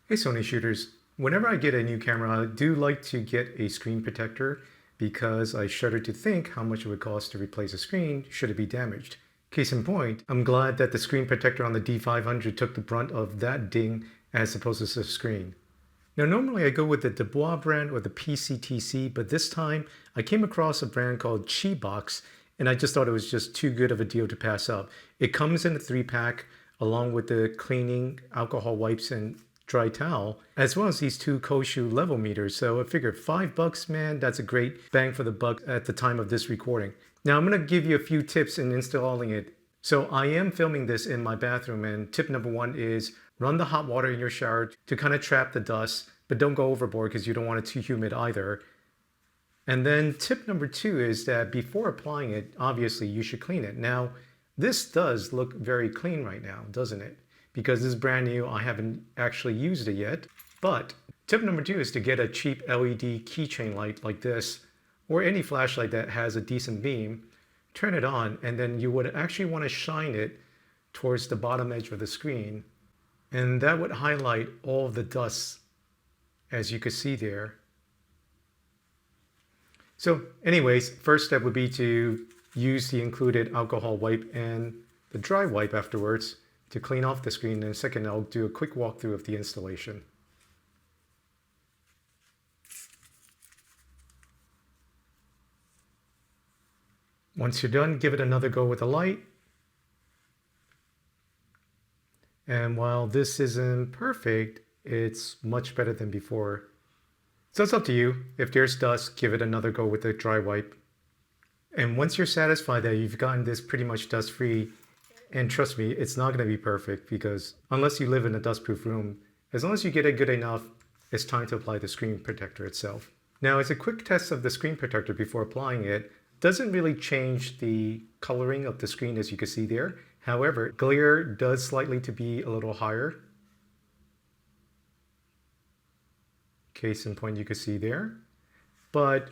Hey Sony shooters, whenever I get a new camera, I do like to get a screen protector because I shudder to think how much it would cost to replace a screen should it be damaged. Case in point, I'm glad that the screen protector on the D500 took the brunt of that ding as opposed to the screen. Now normally I go with the Dubois brand or the PCTC, but this time I came across a brand called Qibox and I just thought it was just too good of a deal to pass up. It comes in a 3-pack along with the cleaning, alcohol wipes, and dry towel, as well as these two Koshu level meters. So I figured $5, man, that's a great bang for the buck at the time of this recording. Now I'm gonna give you a few tips in installing it. So I am filming this in my bathroom, and tip number one is run the hot water in your shower to kind of trap the dust, but don't go overboard because you don't want it too humid either. And then tip number two is that before applying it, obviously you should clean it. Now, this does look very clean right now, doesn't it? Because this is brand new, I haven't actually used it yet. But tip number two is to get a cheap LED keychain light like this, or any flashlight that has a decent beam, turn it on, and then you would actually want to shine it towards the bottom edge of the screen. And that would highlight all of the dust, as you can see there. So anyways, first step would be to use the included alcohol wipe and the dry wipe afterwards to clean off the screen. And second, I'll do a quick walkthrough of the installation. Once you're done, give it another go with the light. And while this isn't perfect, it's much better than before. So it's up to you. If there's dust, give it another go with the dry wipe. And once you're satisfied that you've gotten this pretty much dust free, and trust me, it's not going to be perfect because unless you live in a dust-proof room, as long as you get it good enough, it's time to apply the screen protector itself. Now, as a quick test of the screen protector before applying it, doesn't really change the coloring of the screen as you can see there. However, glare does slightly to be a little higher. Case in point, you can see there. But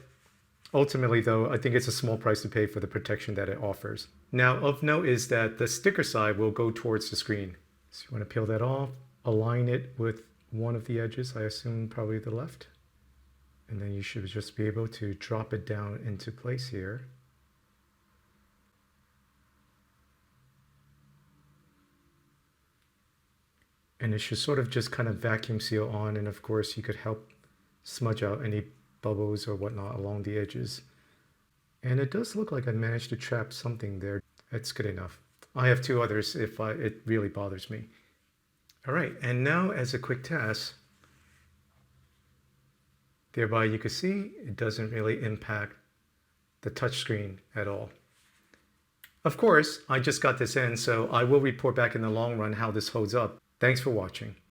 ultimately, though, I think it's a small price to pay for the protection that it offers. Now, of note is that the sticker side will go towards the screen. So you want to peel that off, align it with one of the edges, I assume probably the left. And then you should just be able to drop it down into place here. And it should sort of just kind of vacuum seal on, and of course you could help smudge out any bubbles or whatnot along the edges. And it does look like I managed to trap something there. That's good enough. I have two others if it really bothers me. All right, and now as a quick test, thereby you can see it doesn't really impact the touchscreen at all. Of course, I just got this in, so I will report back in the long run how this holds up. Thanks for watching.